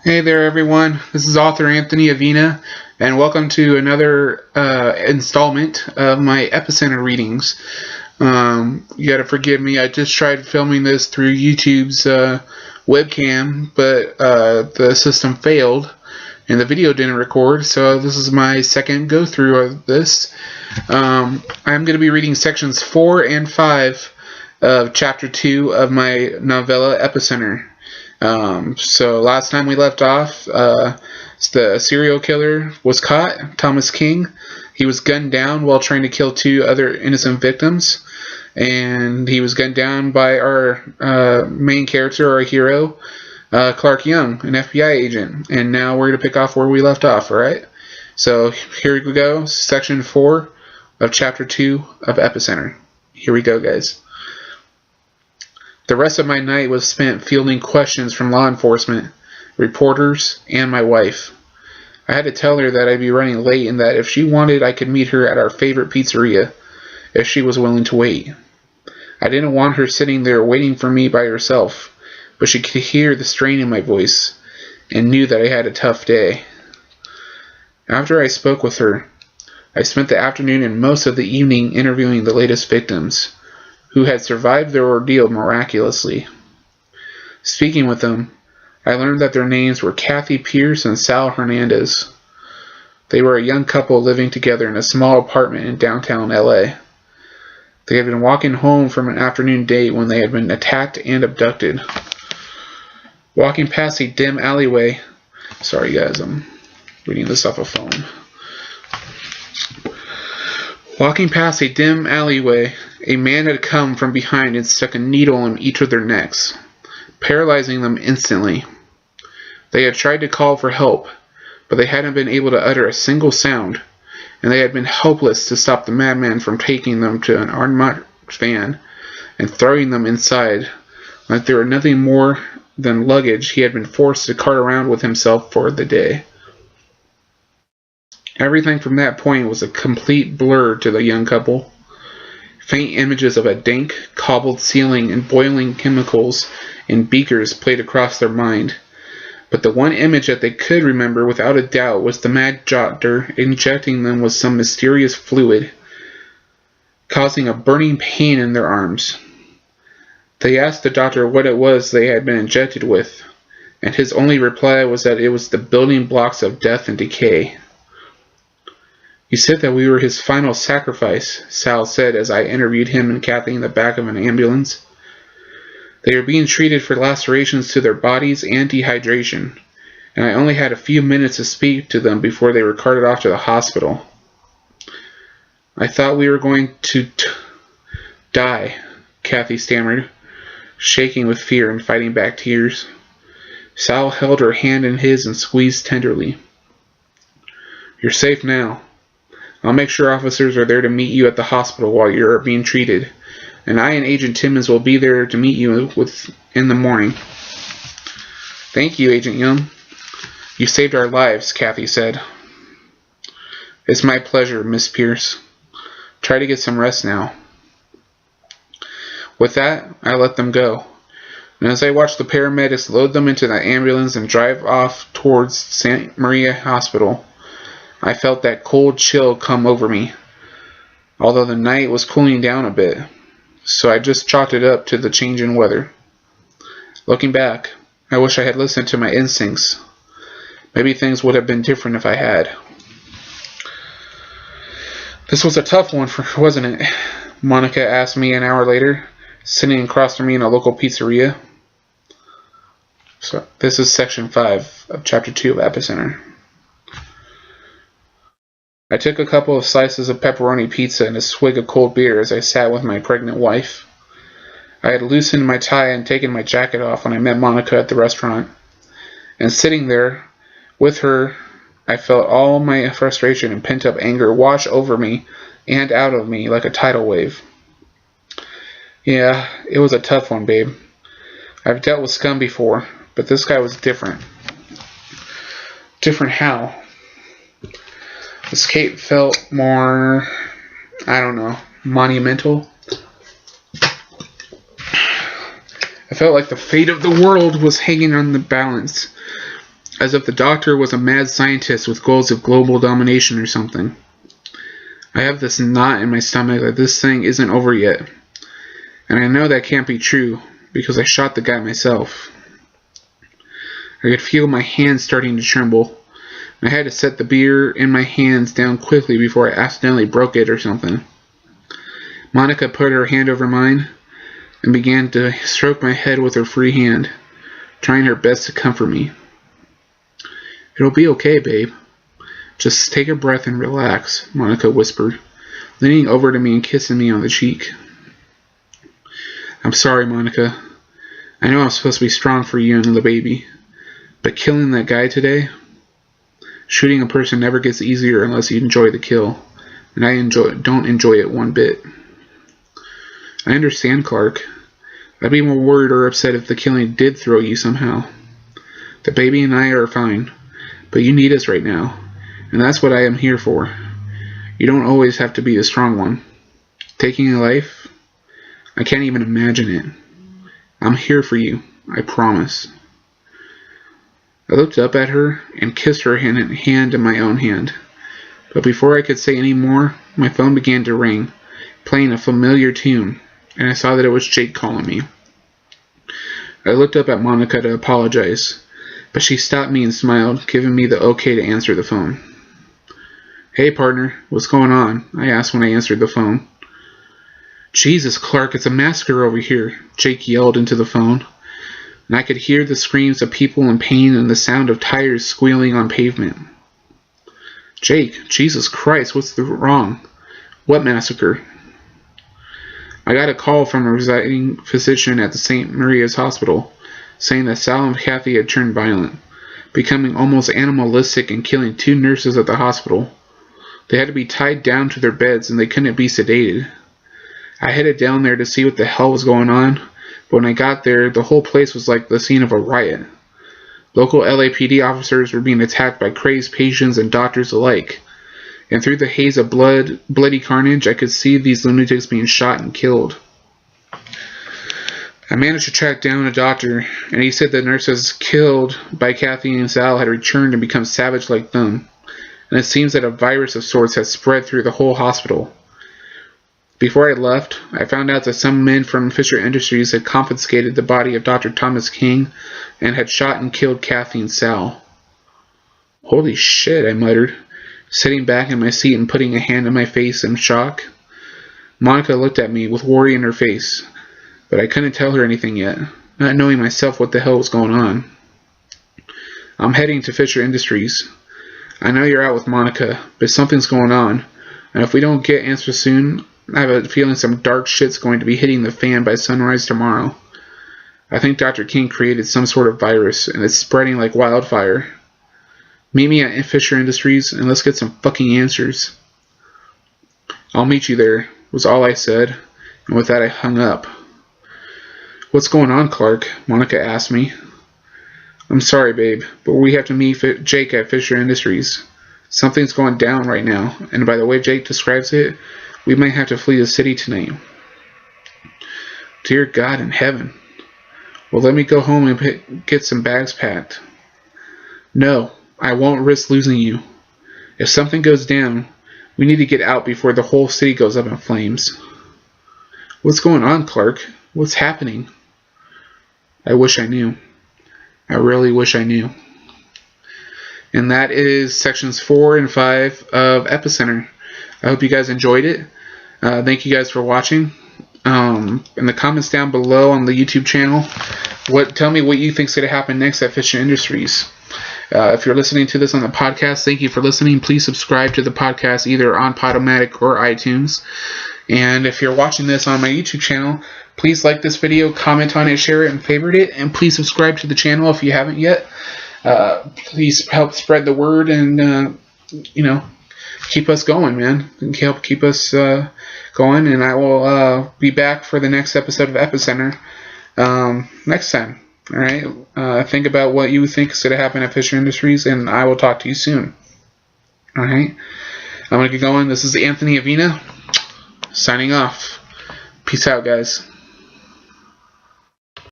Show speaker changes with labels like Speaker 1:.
Speaker 1: Hey there, everyone. This is author Anthony Avina, and welcome to another installment of my Epicenter readings. You gotta forgive me. I just tried filming this through YouTube's webcam, but the system failed, and the video didn't record. So this is my second go through of this. I'm going to be reading sections 4 and 5 of Chapter 2 of my novella Epicenter. So last time we left off, the serial killer was caught, Thomas King. He was gunned down while trying to kill 2 other innocent victims, and he was gunned down by our main character, our hero, Clark Young, an FBI agent. And now we're going to pick off where we left off, alright? So here we go, section 4 of chapter 2 of Epicenter. Here we go, guys. The rest of my night was spent fielding questions from law enforcement, reporters, and my wife. I had to tell her that I'd be running late and that if she wanted, I could meet her at our favorite pizzeria, if she was willing to wait. I didn't want her sitting there waiting for me by herself, but she could hear the strain in my voice and knew that I had a tough day. After I spoke with her, I spent the afternoon and most of the evening interviewing the latest victims, who had survived their ordeal miraculously. Speaking with them, I learned that their names were Kathy Pierce and Sal Hernandez. They were a young couple living together in a small apartment in downtown LA. They had been walking home from an afternoon date when they had been attacked and abducted. Walking past a dim alleyway, sorry guys, I'm reading this off a phone. Walking past a dim alleyway, a man had come from behind and stuck a needle in each of their necks, paralyzing them instantly. They had tried to call for help, but they hadn't been able to utter a single sound, and they had been helpless to stop the madman from taking them to an unmarked van and throwing them inside like they were nothing more than luggage he had been forced to cart around with himself for the day. Everything from that point was a complete blur to the young couple. Faint images of a dank, cobbled ceiling and boiling chemicals in beakers played across their mind. But the one image that they could remember without a doubt was the mad doctor injecting them with some mysterious fluid, causing a burning pain in their arms. They asked the doctor what it was they had been injected with, and his only reply was that it was the building blocks of death and decay. He said that we were his final sacrifice, Sal said as I interviewed him and Kathy in the back of an ambulance. They were being treated for lacerations to their bodies and dehydration, and I only had a few minutes to speak to them before they were carted off to the hospital. I thought we were going to die, Kathy stammered, shaking with fear and fighting back tears. Sal held her hand in his and squeezed tenderly. You're safe now. I'll make sure officers are there to meet you at the hospital while you're being treated, and I and Agent Timmons will be there to meet you in the morning. Thank you, Agent Young. You saved our lives, Kathy said. It's my pleasure, Miss Pierce. Try to get some rest now. With that, I let them go, and as I watched the paramedics load them into the ambulance and drive off towards Santa Maria Hospital, I felt that cold chill come over me, although the night was cooling down a bit, so I just chalked it up to the change in weather. Looking back, I wish I had listened to my instincts. Maybe things would have been different if I had. This was a tough one, wasn't it? Monica asked me an hour later, sitting across from me in a local pizzeria. So this is section 5 of chapter 2 of Epicenter. I took a couple of slices of pepperoni pizza and a swig of cold beer as I sat with my pregnant wife. I had loosened my tie and taken my jacket off when I met Monica at the restaurant, and sitting there with her, I felt all my frustration and pent-up anger wash over me and out of me like a tidal wave. Yeah, it was a tough one, babe. I've dealt with scum before, but this guy was different. Different how? Escape felt more, I don't know, monumental. I felt like the fate of the world was hanging on the balance. as if the doctor was a mad scientist with goals of global domination or something. I have this knot in my stomach that this thing isn't over yet. And I know that can't be true, because I shot the guy myself. I could feel my hands starting to tremble. I had to set the beer in my hands down quickly before I accidentally broke it or something. Monica put her hand over mine and began to stroke my head with her free hand, trying her best to comfort me. "It'll be okay, babe. Just take a breath and relax," Monica whispered, leaning over to me and kissing me on the cheek. "I'm sorry, Monica. I know I'm supposed to be strong for you and the baby, but killing that guy today, shooting a person never gets easier unless you enjoy the kill, and I don't enjoy it one bit." "I understand, Clark. I'd be more worried or upset if the killing did throw you somehow. The baby and I are fine, but you need us right now, and that's what I am here for. You don't always have to be the strong one. Taking a life? I can't even imagine it. I'm here for you, I promise." I looked up at her and kissed her hand in my own hand. But before I could say any more, my phone began to ring, playing a familiar tune, and I saw that it was Jake calling me. I looked up at Monica to apologize, but she stopped me and smiled, giving me the okay to answer the phone. "Hey, partner, what's going on?" I asked when I answered the phone. "Jesus, Clark, it's a massacre over here," Jake yelled into the phone, and I could hear the screams of people in pain and the sound of tires squealing on pavement. "Jake, Jesus Christ, what's wrong? What massacre?" "I got a call from a residing physician at the St. Maria's Hospital, saying that Sal and Kathy had turned violent, becoming almost animalistic and killing 2 nurses at the hospital. They had to be tied down to their beds and they couldn't be sedated. I headed down there to see what the hell was going on, but when I got there, the whole place was like the scene of a riot. Local LAPD officers were being attacked by crazed patients and doctors alike, and through the haze of bloody carnage, I could see these lunatics being shot and killed. I managed to track down a doctor, and he said the nurses killed by Kathy and Sal had returned and become savage like them, and it seems that a virus of sorts has spread through the whole hospital. Before I left, I found out that some men from Fisher Industries had confiscated the body of Dr. Thomas King and had shot and killed Kathy and Sal." "Holy shit," I muttered, sitting back in my seat and putting a hand on my face in shock. Monica looked at me with worry in her face, but I couldn't tell her anything yet, not knowing myself what the hell was going on. "I'm heading to Fisher Industries. I know you're out with Monica, but something's going on, and if we don't get answers soon, I have a feeling some dark shit's going to be hitting the fan by sunrise tomorrow. I think Dr. King created some sort of virus, and it's spreading like wildfire. Meet me at Fisher Industries, and let's get some fucking answers." "I'll meet you there," was all I said, and with that I hung up. "What's going on, Clark?" Monica asked me. "I'm sorry, babe, but we have to meet Jake at Fisher Industries. Something's going down right now, and by the way Jake describes it, we might have to flee the city tonight." "Dear God in heaven. Well, let me go home and get some bags packed." "No, I won't risk losing you. If something goes down, we need to get out before the whole city goes up in flames." "What's going on, Clark? What's happening?" I wish I knew. I really wish I knew. And that is sections 4 and 5 of Epicenter. I hope you guys enjoyed it. Thank you guys for watching. In the comments down below on the YouTube channel, tell me what you think is going to happen next at Fisher Industries. If you're listening to this on the podcast, thank you for listening. Please subscribe to the podcast either on Podomatic or iTunes. And if you're watching this on my YouTube channel, please like this video, comment on it, share it, and favorite it. And please subscribe to the channel if you haven't yet. Please help spread the word and, keep us going, man. Help keep us going. And I will be back for the next episode of Epicenter next time. All right? Think about what you think is going to happen at Fisher Industries, and I will talk to you soon. All right? I'm going to get going. This is Anthony Avina signing off. Peace out, guys.